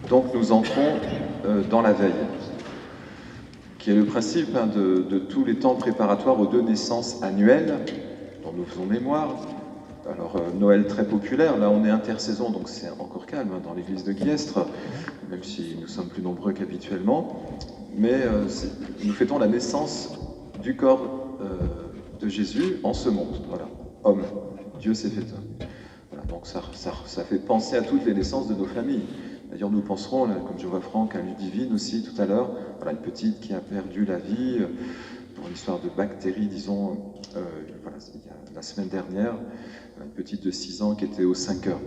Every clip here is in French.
Donc nous entrons dans la veille, qui est le principe de tous les temps préparatoires aux deux naissances annuelles, dont nous faisons mémoire. Alors Noël très populaire, là on est intersaison, donc c'est encore calme dans l'église de Guiestre, même si nous sommes plus nombreux qu'habituellement. Mais nous fêtons la naissance du corps de Jésus en ce monde, voilà, homme. Dieu s'est fait homme. Voilà, donc ça fait penser à toutes les naissances de nos familles. D'ailleurs, nous penserons, là, comme je vois Franck, à Ludivine aussi tout à l'heure, voilà, une petite qui a perdu la vie pour une histoire de bactéries, disons, voilà, il y a, la semaine dernière, une petite de 6 ans qui était au 5 heures.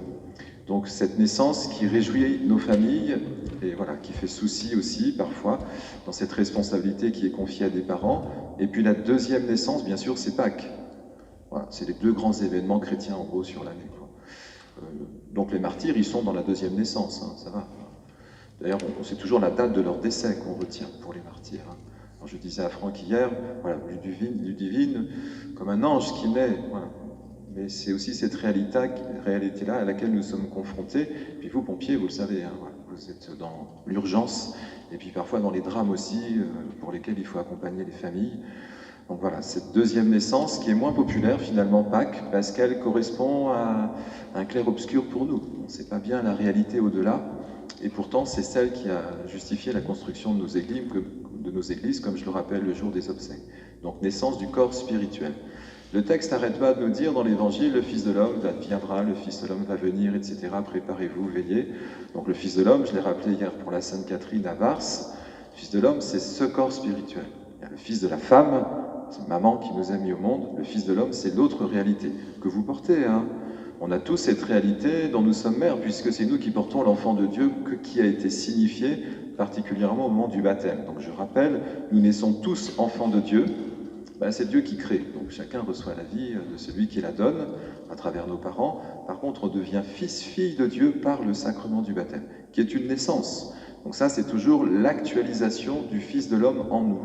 Donc cette naissance qui réjouit nos familles et voilà, qui fait souci aussi parfois dans cette responsabilité qui est confiée à des parents. Et puis la deuxième naissance, bien sûr, c'est Pâques. Voilà, c'est les deux grands événements chrétiens en gros sur l'année. Donc les martyrs, ils sont dans la deuxième naissance, hein, ça va. D'ailleurs, c'est toujours la date de leur décès qu'on retient pour les martyrs. Hein. Alors, je disais à Franck hier, voilà, Ludivine comme un ange qui naît. Voilà. Mais c'est aussi cette réalité-là à laquelle nous sommes confrontés. Puis vous, pompiers, vous le savez, hein, voilà, vous êtes dans l'urgence, et puis parfois dans les drames aussi, pour lesquels il faut accompagner les familles. Donc voilà, cette deuxième naissance qui est moins populaire finalement, Pâques, parce qu'elle correspond à un clair-obscur pour nous. On ne sait pas bien la réalité au-delà, et pourtant c'est celle qui a justifié la construction de nos églises, comme je le rappelle le jour des obsèques. Donc naissance du corps spirituel. Le texte n'arrête pas de nous dire dans l'Évangile, le Fils de l'homme viendra, le Fils de l'homme va venir, etc. Préparez-vous, veillez. Donc le Fils de l'homme, je l'ai rappelé hier pour la Sainte Catherine à Vars, le Fils de l'homme, c'est ce corps spirituel. Il y a le Fils de la femme, c'est maman qui nous a mis au monde. Le Fils de l'homme, c'est l'autre réalité que vous portez. Hein. On a tous cette réalité dont nous sommes mères, puisque c'est nous qui portons l'enfant de Dieu qui a été signifié particulièrement au moment du baptême. Donc je rappelle, nous naissons tous enfants de Dieu. Ben, c'est Dieu qui crée. Donc chacun reçoit la vie de celui qui la donne à travers nos parents. Par contre, on devient fils, fille de Dieu par le sacrement du baptême, qui est une naissance. Donc ça, c'est toujours l'actualisation du Fils de l'homme en nous.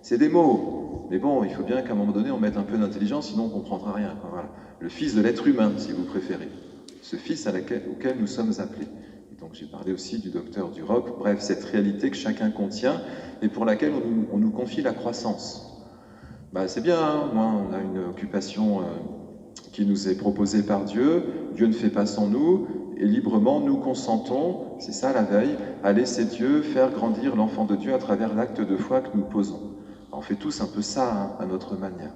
C'est des mots, mais bon, il faut bien qu'à un moment donné, on mette un peu d'intelligence, sinon on ne comprendra rien. Voilà. Le Fils de l'être humain, si vous préférez. Ce Fils auquel nous sommes appelés. Et donc j'ai parlé aussi du docteur Duroc. Bref, cette réalité que chacun contient et pour laquelle on nous confie la croissance. Ben, c'est bien, hein, moi, on a une occupation qui nous est proposée par Dieu. Dieu ne fait pas sans nous, et librement nous consentons, c'est ça la veille, à laisser Dieu faire grandir l'enfant de Dieu à travers l'acte de foi que nous posons. On fait tous un peu ça, hein, à notre manière.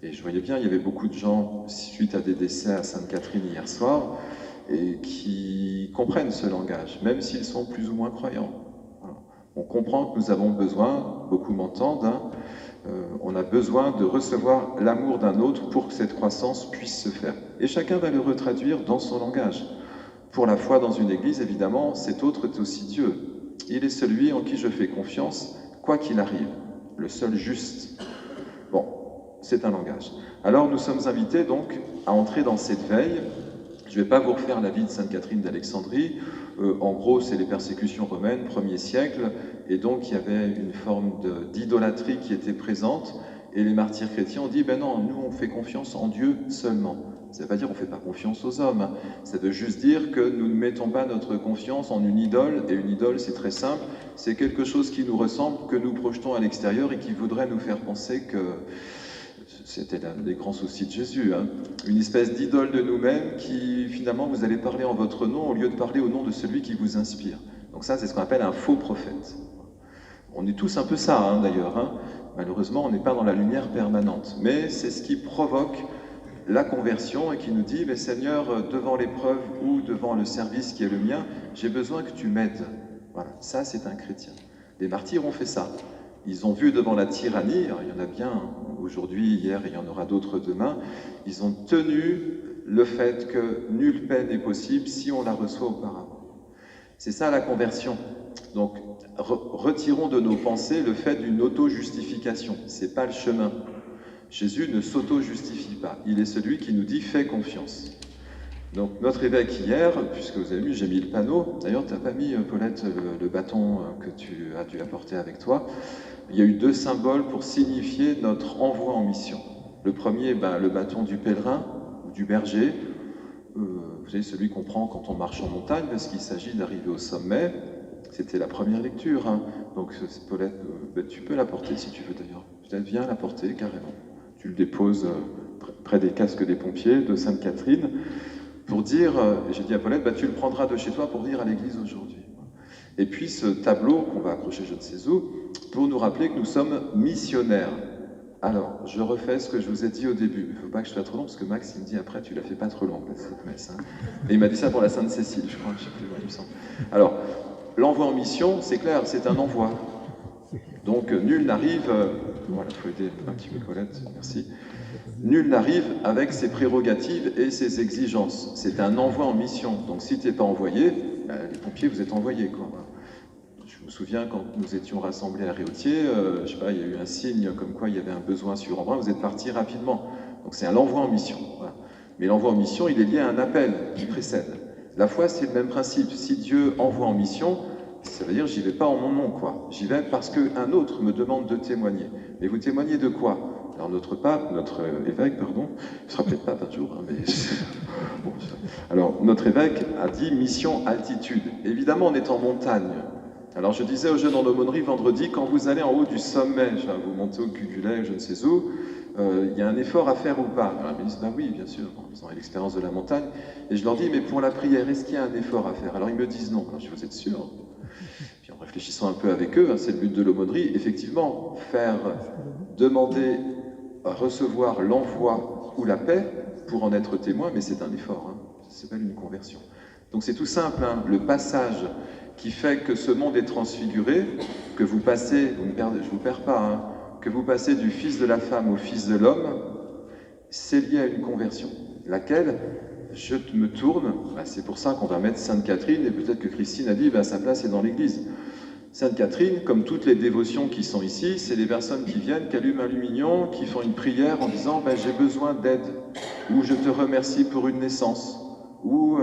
Et je voyais bien, il y avait beaucoup de gens, suite à des décès à Sainte-Catherine hier soir, et qui comprennent ce langage, même s'ils sont plus ou moins croyants. Voilà. On comprend que nous avons besoin, beaucoup m'entendent, hein, on a besoin de recevoir l'amour d'un autre pour que cette croissance puisse se faire. Et chacun va le retraduire dans son langage. Pour la foi dans une église, évidemment, cet autre est aussi Dieu. Il est celui en qui je fais confiance, quoi qu'il arrive, le seul juste. Bon, c'est un langage. Alors nous sommes invités donc à entrer dans cette veille. Je ne vais pas vous refaire la vie de Sainte Catherine d'Alexandrie. En gros, c'est les persécutions romaines, 1er siècle, et donc il y avait une forme d'idolâtrie qui était présente, et les martyrs chrétiens ont dit, ben non, nous on fait confiance en Dieu seulement. Ça ne veut pas dire qu'on ne fait pas confiance aux hommes, hein. Ça veut juste dire que nous ne mettons pas notre confiance en une idole, et une idole c'est très simple, c'est quelque chose qui nous ressemble, que nous projetons à l'extérieur et qui voudrait nous faire penser que c'était l'un des grands soucis de Jésus, hein. Une espèce d'idole de nous-mêmes qui, finalement, vous allez parler en votre nom au lieu de parler au nom de celui qui vous inspire. Donc ça, c'est ce qu'on appelle un faux prophète. On est tous un peu ça, hein, d'ailleurs. Hein. Malheureusement, on n'est pas dans la lumière permanente. Mais c'est ce qui provoque la conversion et qui nous dit, mais Seigneur, devant l'épreuve ou devant le service qui est le mien, j'ai besoin que tu m'aides. Voilà, ça, c'est un chrétien. Les martyrs ont fait ça. Ils ont vu devant la tyrannie, alors il y en a bien aujourd'hui, hier, il y en aura d'autres demain, ils ont tenu le fait que nulle peine n'est possible si on la reçoit auparavant. C'est ça la conversion. Donc, retirons de nos pensées le fait d'une auto-justification. Ce n'est pas le chemin. Jésus ne s'auto-justifie pas. Il est celui qui nous dit « fais confiance ». Donc notre évêque hier, puisque vous avez vu, j'ai mis le panneau, d'ailleurs tu n'as pas mis, Paulette, le bâton que tu as dû apporter avec toi. Il y a eu 2 symboles pour signifier notre envoi en mission. Le premier, le bâton du pèlerin ou du berger. vous savez, celui qu'on prend quand on marche en montagne, parce qu'il s'agit d'arriver au sommet. C'était la première lecture, hein. Donc Paulette, tu peux la porter si tu veux d'ailleurs. Peut-être viens la porter carrément. Tu le déposes près des casques des pompiers de Sainte-Catherine pour dire, j'ai dit à Paulette, tu le prendras de chez toi pour venir à l'église aujourd'hui. Et puis ce tableau qu'on va accrocher je ne sais où, pour nous rappeler que nous sommes missionnaires. Alors, je refais ce que je vous ai dit au début. Il ne faut pas que je sois trop long, parce que Max, il me dit après, tu la fais pas trop longue, cette messe. Hein. Et il m'a dit ça pour la Sainte-Cécile, je crois, je sais plus, il me semble. Alors, l'envoi en mission, c'est clair, c'est un envoi. Donc, nul n'arrive... voilà, il faut aider un petit peu Colette, merci. Nul n'arrive avec ses prérogatives et ses exigences. C'est un envoi en mission. Donc, si tu n'es pas envoyé, les pompiers, vous êtes envoyés, quoi. Je me souviens quand nous étions rassemblés à Réautier, je sais pas, il y a eu un signe comme quoi il y avait un besoin sur Embrun, vous êtes partis rapidement. Donc c'est l'envoi en mission. Voilà. Mais l'envoi en mission, il est lié à un appel qui précède. La foi, c'est le même principe. Si Dieu envoie en mission, ça veut dire j'y vais pas en mon nom, quoi. J'y vais parce qu'un autre me demande de témoigner. Mais vous témoignez de quoi? Alors notre pape, notre évêque, pardon, il sera peut-être pape un jour, hein, mais... bon, alors notre évêque a dit mission altitude. Évidemment, on est en montagne. Alors je disais aux jeunes en aumônerie vendredi, quand vous allez en haut du sommet, vous montez au Cuculay, je ne sais où, il y a un effort à faire ou pas? Alors ils me disent, oui, bien sûr, ils ont l'expérience de la montagne. Et je leur dis, mais pour la prière, est-ce qu'il y a un effort à faire? Alors ils me disent non. Alors je dis, vous êtes sûr? Puis en réfléchissant un peu avec eux, c'est le but de l'aumônerie, effectivement, demander à recevoir l'envoi ou la paix pour en être témoin, mais c'est un effort, hein. Ça s'appelle une conversion. Donc c'est tout simple, hein, le passage qui fait que ce monde est transfiguré, que vous passez, je ne vous perds pas, hein, que vous passez du fils de la femme au fils de l'homme, c'est lié à une conversion, laquelle je me tourne, c'est pour ça qu'on va mettre Sainte Catherine, et peut-être que Christine a dit, sa place est dans l'église. Sainte Catherine, comme toutes les dévotions qui sont ici, c'est des personnes qui viennent, qui allument un lumignon, qui font une prière en disant j'ai besoin d'aide, ou je te remercie pour une naissance, ou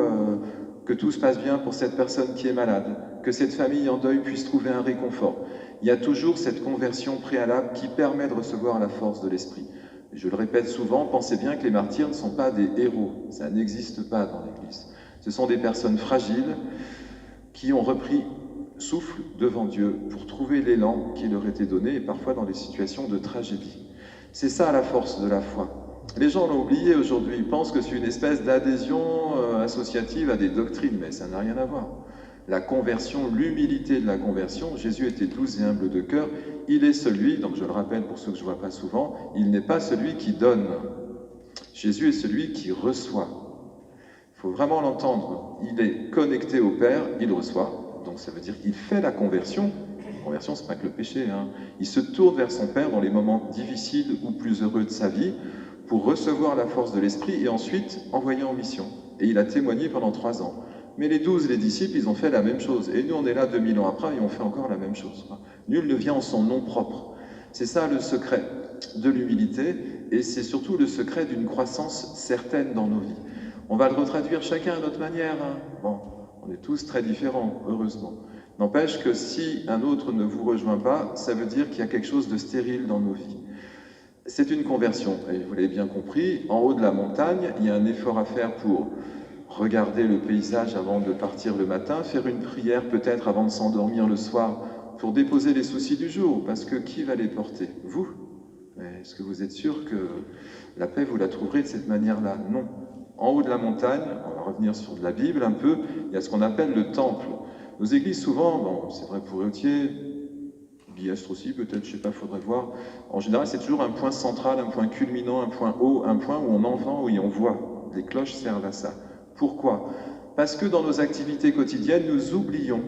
que tout se passe bien pour cette personne qui est malade, que cette famille en deuil puisse trouver un réconfort. Il y a toujours cette conversion préalable qui permet de recevoir la force de l'esprit. Je le répète souvent, pensez bien que les martyrs ne sont pas des héros, ça n'existe pas dans l'Église. Ce sont des personnes fragiles qui ont repris souffle devant Dieu pour trouver l'élan qui leur était donné, et parfois dans des situations de tragédie. C'est ça la force de la foi. Les gens l'ont oublié aujourd'hui, ils pensent que c'est une espèce d'adhésion associative à des doctrines, mais ça n'a rien à voir. La conversion, l'humilité de la conversion, Jésus était doux et humble de cœur, il est celui, donc je le rappelle pour ceux que je ne vois pas souvent, il n'est pas celui qui donne, Jésus est celui qui reçoit. Il faut vraiment l'entendre, il est connecté au Père, il reçoit, donc ça veut dire qu'il fait la conversion. La conversion, c'est pas que le péché, hein. Il se tourne vers son Père dans les moments difficiles ou plus heureux de sa vie pour recevoir la force de l'Esprit et ensuite envoyer en mission. Et il a témoigné pendant 3 ans. Mais les 12, les disciples, ils ont fait la même chose. Et nous, on est là 2000 ans après et on fait encore la même chose. Nul ne vient en son nom propre. C'est ça le secret de l'humilité et c'est surtout le secret d'une croissance certaine dans nos vies. On va le retraduire chacun à notre manière, hein. Bon, on est tous très différents, heureusement. N'empêche que si un autre ne vous rejoint pas, ça veut dire qu'il y a quelque chose de stérile dans nos vies. C'est une conversion, et vous l'avez bien compris, en haut de la montagne, il y a un effort à faire pour regarder le paysage avant de partir le matin, faire une prière peut-être avant de s'endormir le soir, pour déposer les soucis du jour, parce que qui va les porter? Vous? Est-ce que vous êtes sûr que la paix, vous la trouverez de cette manière-là? Non. En haut de la montagne, on va revenir sur de la Bible un peu, il y a ce qu'on appelle le temple. Nos églises, souvent, bon, c'est vrai pour Réautier, Guillestre aussi, peut-être, je ne sais pas, il faudrait voir. En général, c'est toujours un point central, un point culminant, un point haut, un point où on entend, où on voit. Les cloches servent à ça. Pourquoi? Parce que dans nos activités quotidiennes, nous oublions,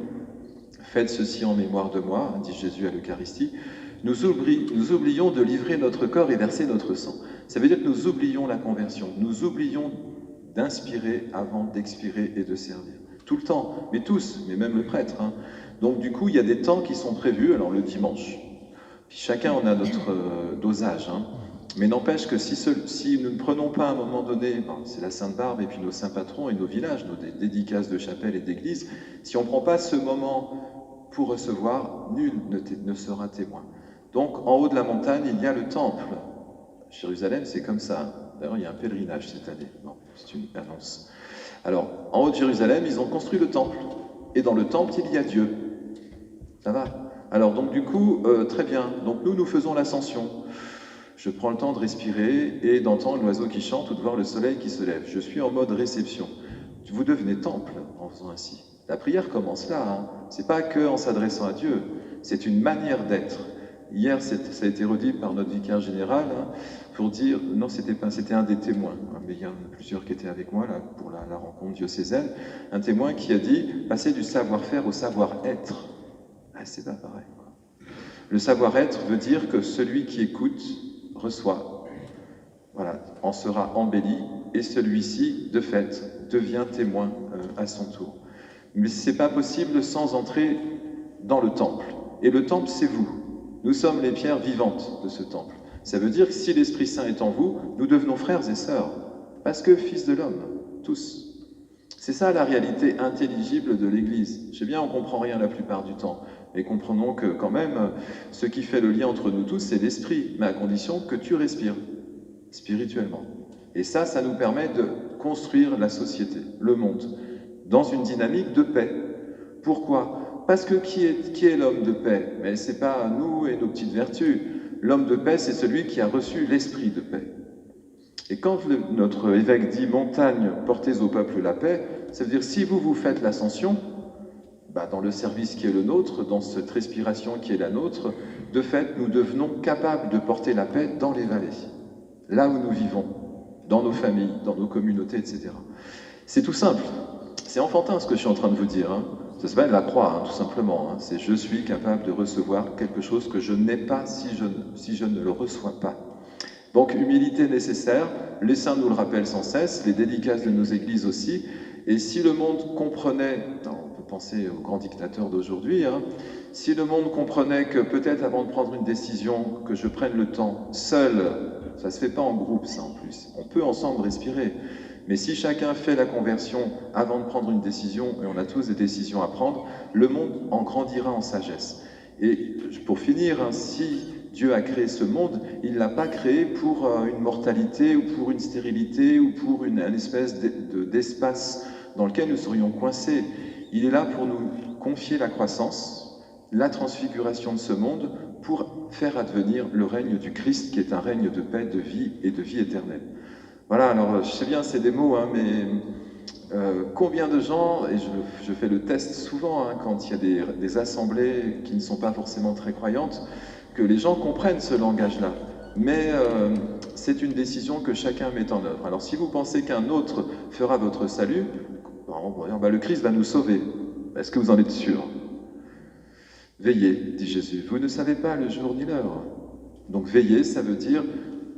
faites ceci en mémoire de moi, dit Jésus à l'Eucharistie, nous oublions de livrer notre corps et verser notre sang. Ça veut dire que nous oublions la conversion, nous oublions d'inspirer avant d'expirer et de servir. Tout le temps, mais tous, mais même le prêtre, hein. Donc du coup, il y a des temps qui sont prévus, alors le dimanche, puis chacun en a notre dosage, hein. Mais n'empêche que si nous ne prenons pas à un moment donné, c'est la Sainte Barbe et puis nos saints patrons et nos villages, nos dédicaces de chapelle et d'église, si on ne prend pas ce moment pour recevoir, nul ne sera témoin. Donc en haut de la montagne, il y a le temple. Jérusalem, c'est comme ça. D'ailleurs, il y a un pèlerinage cette année. Bon, c'est une annonce. Alors, en haut de Jérusalem, ils ont construit le temple. Et dans le temple, il y a Dieu. Ça va? Alors, donc du coup, très bien. Donc nous faisons l'ascension. Je prends le temps de respirer et d'entendre l'oiseau qui chante ou de voir le soleil qui se lève. Je suis en mode réception. Vous devenez temple en faisant ainsi. La prière commence là. Hein. C'est pas que en s'adressant à Dieu. C'est une manière d'être. Hier, ça a été redit par notre vicaire général hein, pour dire, non, c'était un des témoins, hein, mais il y en a plusieurs qui étaient avec moi là, pour la rencontre diocésaine, un témoin qui a dit, passer du savoir-faire au savoir-être. Ah, c'est pas pareil. Quoi. Le savoir-être veut dire que celui qui écoute reçoit, voilà, en sera embelli, et celui-ci, de fait, devient témoin à son tour. Mais ce n'est pas possible sans entrer dans le temple. Et le temple, c'est vous. Nous sommes les pierres vivantes de ce temple. Ça veut dire que si l'Esprit Saint est en vous, nous devenons frères et sœurs, parce que fils de l'homme, tous. C'est ça la réalité intelligible de l'Église. Je sais bien, on ne comprend rien la plupart du temps, mais comprenons que quand même, ce qui fait le lien entre nous tous, c'est l'Esprit, mais à condition que tu respires, spirituellement. Et ça nous permet de construire la société, le monde, dans une dynamique de paix. Pourquoi ? Parce que qui est l'homme de paix? Mais ce n'est pas nous et nos petites vertus. L'homme de paix, c'est celui qui a reçu l'esprit de paix. Et quand notre évêque dit « montagne, portez au peuple la paix », ça veut dire si vous faites l'ascension, dans le service qui est le nôtre, dans cette respiration qui est la nôtre, de fait, nous devenons capables de porter la paix dans les vallées, là où nous vivons, dans nos familles, dans nos communautés, etc. C'est tout simple. C'est enfantin ce que je suis en train de vous dire. Hein. Ça s'appelle la croix, hein, tout simplement. Hein. C'est je suis capable de recevoir quelque chose que je n'ai pas si je ne le reçois pas. Donc, humilité nécessaire, les saints nous le rappellent sans cesse, les dédicaces de nos églises aussi. Et si le monde comprenait, on peut penser aux grands dictateurs d'aujourd'hui, hein, si le monde comprenait que peut-être avant de prendre une décision, que je prenne le temps seul, ça ne se fait pas en groupe ça en plus, on peut ensemble respirer. Mais si chacun fait la conversion avant de prendre une décision, et on a tous des décisions à prendre, le monde en grandira en sagesse. Et pour finir, hein, si Dieu a créé ce monde, il ne l'a pas créé pour une mortalité ou pour une stérilité ou pour une espèce d'espace dans lequel nous serions coincés. Il est là pour nous confier la croissance, la transfiguration de ce monde pour faire advenir le règne du Christ qui est un règne de paix, de vie et de vie éternelle. Voilà, alors je sais bien c'est des mots, hein, mais combien de gens, et je fais le test souvent hein, quand il y a des assemblées qui ne sont pas forcément très croyantes, que les gens comprennent ce langage-là. Mais c'est une décision que chacun met en œuvre. Alors si vous pensez qu'un autre fera votre salut, le Christ va nous sauver. Est-ce que vous en êtes sûr? Veillez, dit Jésus, vous ne savez pas le jour ni l'heure. Donc veiller, ça veut dire,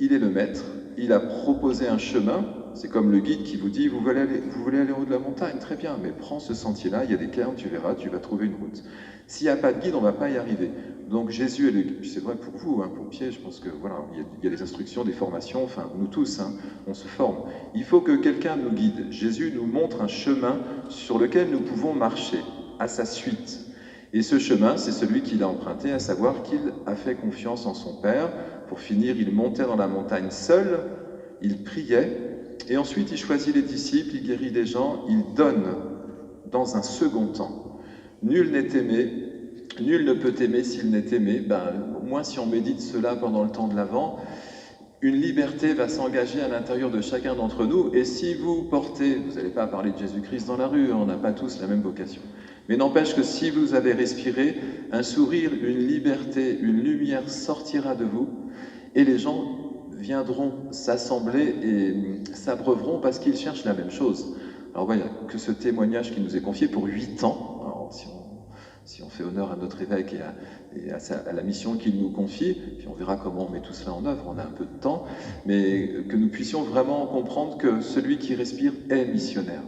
il est le maître, il a proposé un chemin, c'est comme le guide qui vous dit, vous voulez aller en haut de la montagne, très bien, mais prends ce sentier-là, il y a des cairns, tu verras, tu vas trouver une route. S'il n'y a pas de guide, on ne va pas y arriver. Donc Jésus est le guide, c'est vrai pour vous, hein, pompiers, je pense que voilà, il y a des instructions, des formations, enfin nous tous, hein, on se forme. Il faut que quelqu'un nous guide. Jésus nous montre un chemin sur lequel nous pouvons marcher, à sa suite. Et ce chemin, c'est celui qu'il a emprunté, à savoir qu'il a fait confiance en son Père. Pour finir, il montait dans la montagne seul, il priait, et ensuite il choisit les disciples, il guérit des gens, il donne dans un second temps. Nul n'est aimé, nul ne peut aimer s'il n'est aimé. Au moins si on médite cela pendant le temps de l'Avent, une liberté va s'engager à l'intérieur de chacun d'entre nous, et si vous portez, vous n'allez pas parler de Jésus-Christ dans la rue, on n'a pas tous la même vocation, mais n'empêche que si vous avez respiré, un sourire, une liberté, une lumière sortira de vous, et les gens viendront s'assembler et s'abreuveront parce qu'ils cherchent la même chose. Alors voilà, que ce témoignage qui nous est confié pour 8 ans, alors, si on fait honneur à notre évêque et à la mission qu'il nous confie, puis on verra comment on met tout cela en œuvre, on a un peu de temps, mais que nous puissions vraiment comprendre que celui qui respire est missionnaire.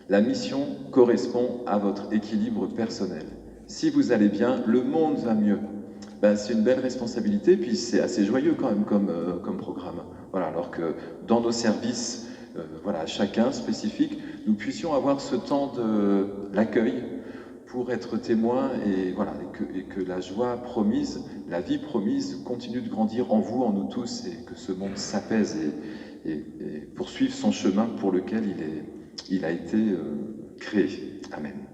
La mission correspond à votre équilibre personnel. Si vous allez bien, le monde va mieux. C'est une belle responsabilité, puis c'est assez joyeux quand même comme programme. Voilà, alors que dans nos services, chacun spécifique, nous puissions avoir ce temps de l'accueil pour être témoin et que la joie promise, la vie promise continue de grandir en vous, en nous tous, et que ce monde s'apaise et poursuive son chemin pour lequel il a été créé. Amen.